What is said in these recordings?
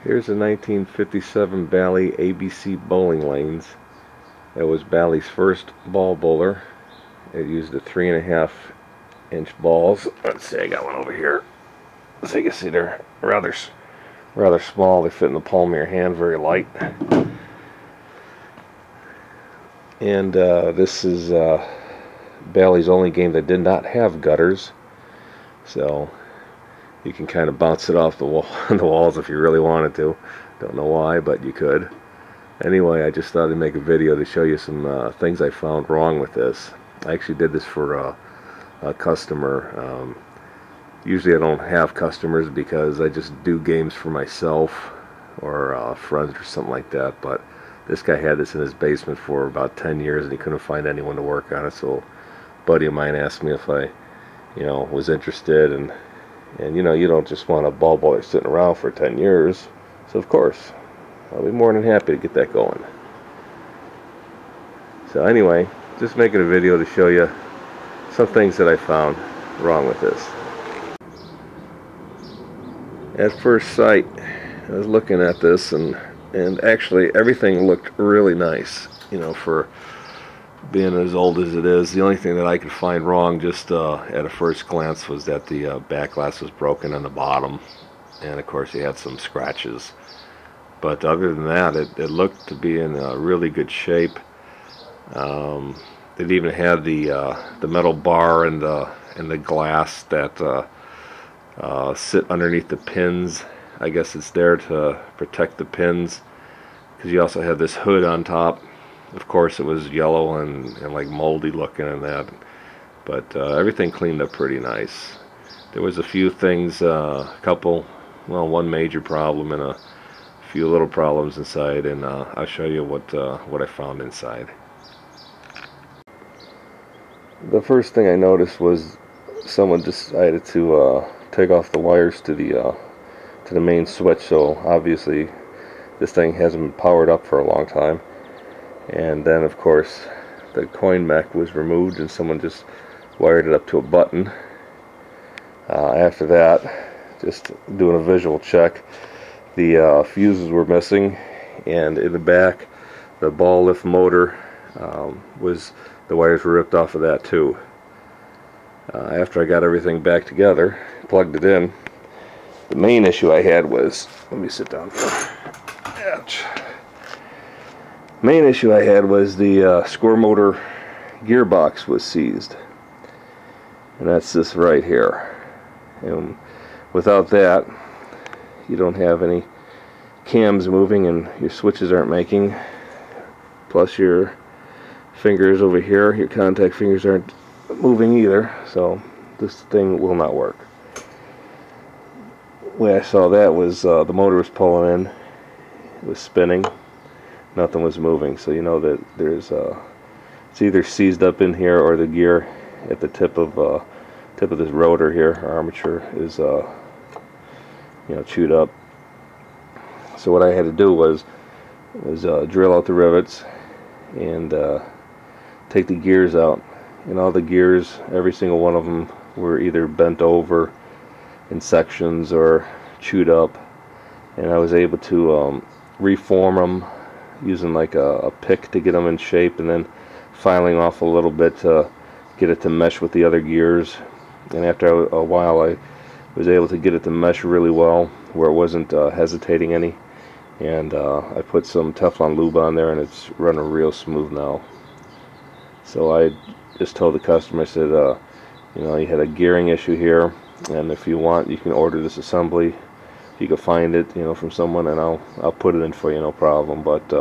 Here's a 1957 Bally ABC Bowling Lanes. It was Bally's first ball bowler. It used the 3.5-inch balls. Let's see, I got one over here. So you can see they're rather small. They fit in the palm of your hand, very light. And this is Bally's only game that did not have gutters. So you can kind of bounce it off the walls if you really wanted to. Don't know why, but you could. Anyway, I just thought I'd make a video to show you some things I found wrong with this. I actually did this for a customer. Usually I don't have customers because I just do games for myself or friends or something like that. But this guy had this in his basement for about 10 years and he couldn't find anyone to work on it. So a buddy of mine asked me if I, was interested, and you don't just want a ball bowler sitting around for 10 years. So of course, I'll be more than happy to get that going. So anyway, just making a video to show you some things that I found wrong with this. At first sight, I was looking at this and actually everything looked really nice, for being as old as it is. The only thing that I could find wrong just at a first glance was that the back glass was broken on the bottom, and of course you had some scratches. But other than that, it looked to be in really good shape. It even had the metal bar and the glass that sit underneath the pins. I guess it's there to protect the pins, because you also had this hood on top. Of course it was yellow and like moldy looking and that, but everything cleaned up pretty nice. There was a few things, one major problem and a few little problems inside, and I'll show you what I found inside. The first thing I noticed was someone decided to take off the wires to the main switch. So obviously this thing hasn't been powered up for a long time. And then of course the coin mech was removed and someone just wired it up to a button. After that, just doing a visual check, the fuses were missing, and in the back the ball lift motor the wires were ripped off of that too. After I got everything back together, plugged it in, the main issue I had was, let me sit down for ouch. Main issue I had was the square motor gearbox was seized, and that's this right here. And without that, you don't have any cams moving and your switches aren't making. Plus your fingers over here, your contact fingers aren't moving either, so this thing will not work. The way I saw that was the motor was pulling in, it was spinning, nothing was moving, so you know that there's it's either seized up in here or the gear at the tip of this rotor here, or armature, is chewed up. So what I had to do was drill out the rivets and take the gears out, and all the gears, every single one of them, were either bent over in sections or chewed up, and I was able to reform them using like a pick to get them in shape, and then filing off a little bit to get it to mesh with the other gears. And after a while I was able to get it to mesh really well where it wasn't hesitating any, and I put some Teflon lube on there and it's running real smooth now. So I just told the customer, I said, you had a gearing issue here, and if you want, you can order this assembly if you can find it, from someone, and I'll put it in for you, no problem. But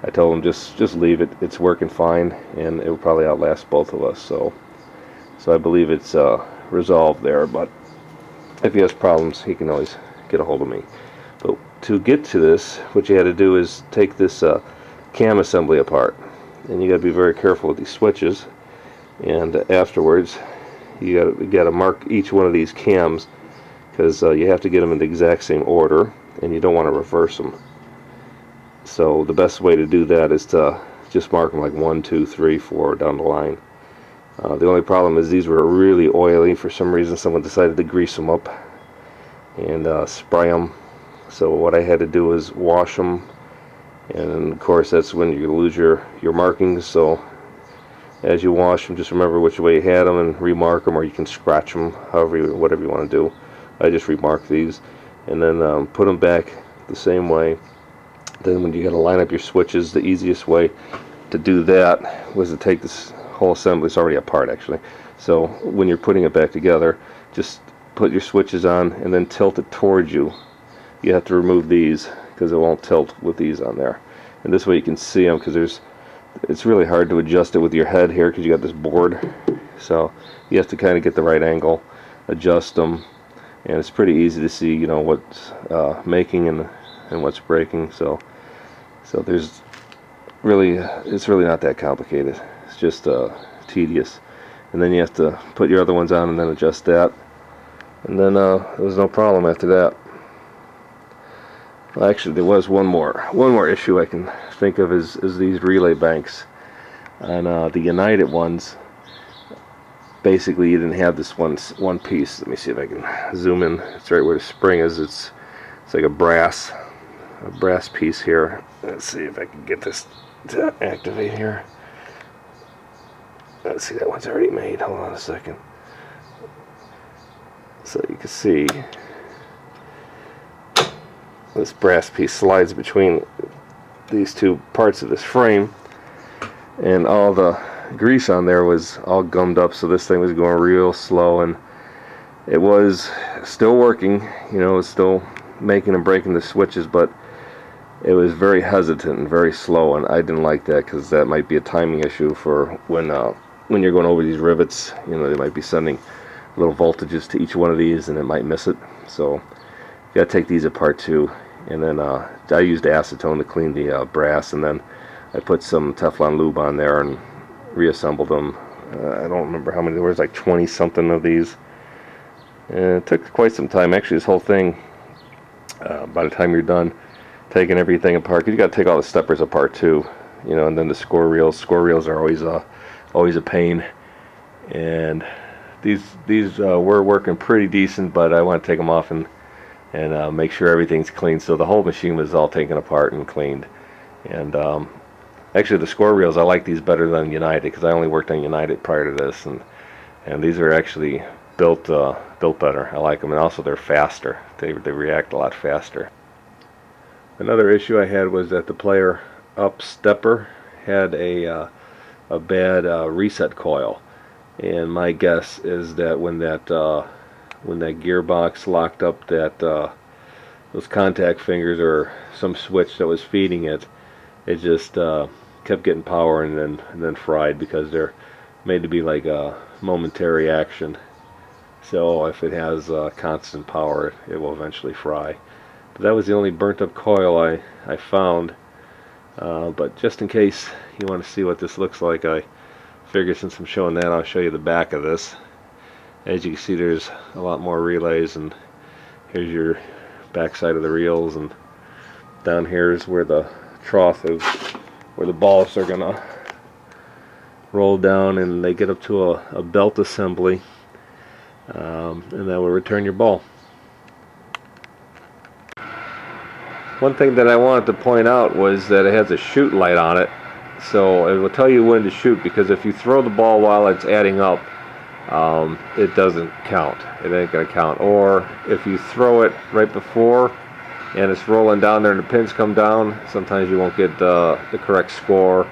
I told him just leave it. It's working fine, and it will probably outlast both of us. So I believe it's resolved there. But if he has problems, he can always get a hold of me. But to get to this, what you had to do is take this cam assembly apart, and you got to be very careful with these switches. And afterwards, you got to mark each one of these cams, because you have to get them in the exact same order, and you don't want to reverse them. So the best way to do that is to just mark them like 1, 2, 3, 4 down the line. The only problem is these were really oily. For some reason someone decided to grease them up and spray them So what I had to do was wash them, and of course that's when you lose your markings. So as you wash them, just remember which way you had them and remark them, or you can scratch them, whatever you want to do. I just remark these, and then put them back the same way. Then when you got to line up your switches, the easiest way to do that was to take this whole assembly. It's already apart actually. So when you're putting it back together, just put your switches on and then tilt it towards you. You have to remove these because it won't tilt with these on there. And this way you can see them, because it's really hard to adjust it with your head here because you got this board. So you have to kind of get the right angle, adjust them, and it's pretty easy to see, you know, what's making and what's breaking. So it's really not that complicated. It's just tedious. And then you have to put your other ones on and then adjust that, and then there was no problem after that. Well, actually, there was one more issue I can think of is these relay banks. On the United ones, basically you didn't have this one piece. Let me see if I can zoom in. It's right where the spring is. It's like a brass piece here. Let's see if I can get this to activate here. Let's see, that one's already made. Hold on a second. So you can see this brass piece slides between these two parts of this frame, and all the grease on there was all gummed up, so this thing was going real slow, and it was still working, you know, it was still making and breaking the switches, but it was very hesitant and very slow, and I didn't like that, because that might be a timing issue for when you're going over these rivets. You know, they might be sending little voltages to each one of these, and it might miss it. So you got to take these apart too. And then I used acetone to clean the brass, and then I put some Teflon lube on there and reassembled them. I don't remember how many. There was like 20 something of these, and it took quite some time. Actually, this whole thing, by the time you're done taking everything apart, 'cause you got to take all the steppers apart too, you know, and then the score reels. Score reels are always a pain, and these were working pretty decent, but I want to take them off and make sure everything's clean. So the whole machine was all taken apart and cleaned. And actually, the score reels, I like these better than United, because I only worked on United prior to this, and these are actually built better. I like them, and also they're faster. They react a lot faster. Another issue I had was that the player up stepper had a bad reset coil, and my guess is that when that gearbox locked up those contact fingers, or some switch that was feeding it, it just kept getting power and then fried, because they're made to be like a momentary action. So if it has constant power, it will eventually fry. But that was the only burnt up coil I found. But just in case you want to see what this looks like, I figure since I'm showing that, I'll show you the back of this. As you can see, there's a lot more relays, and here's your back side of the reels, and down here is where the trough is, where the balls are gonna roll down, and they get up to a belt assembly, and that will return your ball. One thing that I wanted to point out was that it has a shoot light on it, so it will tell you when to shoot, because if you throw the ball while it's adding up, it doesn't count. It ain't gonna count. Or if you throw it right before and it's rolling down there and the pins come down, sometimes you won't get the correct score,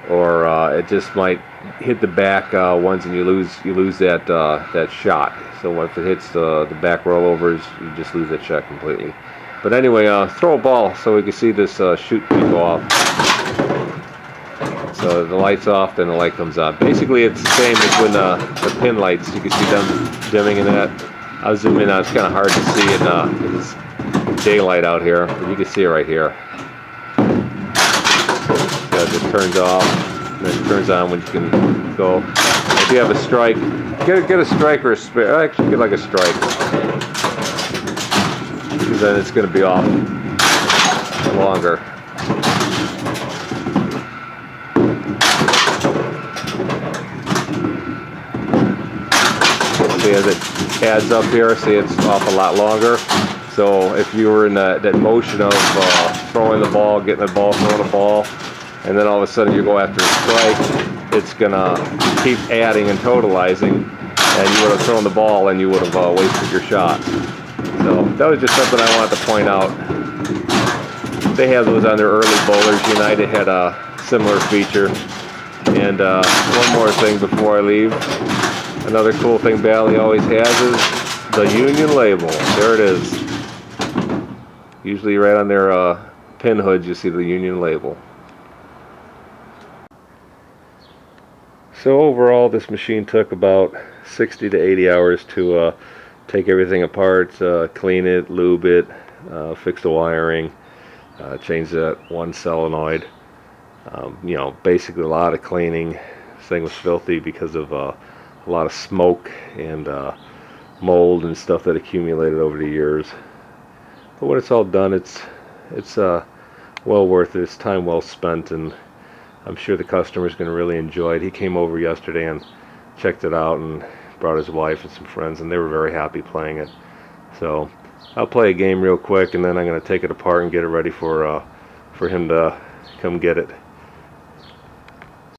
or it just might hit the back ones and you lose that shot. So if it hits the back rollovers, you just lose that shot completely. But anyway, throw a ball so we can see this shoot go off. So the light's off, then the light comes on. Basically, it's the same as when the pin lights. You can see them dimming in that. I'll zoom in. It's kind of hard to see in this daylight out here, but you can see it right here. It just turns off, and then it turns on when you can go. If you have a strike, get a strike or a spare. Actually, get like a strike, because then it's going to be off longer. See, as it adds up here, see, it's off a lot longer. So if you were in that motion of throwing the ball, getting the ball, throwing the ball, and then all of a sudden you go after a strike, it's gonna keep adding and totalizing, and you would have thrown the ball and you would have wasted your shot. So that was just something I wanted to point out. They have those on their early bowlers. United had a similar feature. And one more thing before I leave. Another cool thing Bally always has is the Union label. There it is. Usually right on their pin hoods you see the Union label. So overall this machine took about 60 to 80 hours to take everything apart, clean it, lube it, fix the wiring, change that one solenoid. You know, basically a lot of cleaning. This thing was filthy because of a lot of smoke and mold and stuff that accumulated over the years. But when it's all done, it's well worth it. It's time well spent, and I'm sure the customer's going to really enjoy it. He came over yesterday and checked it out and brought his wife and some friends, and they were very happy playing it. So I'll play a game real quick, and then I'm going to take it apart and get it ready for him to come get it.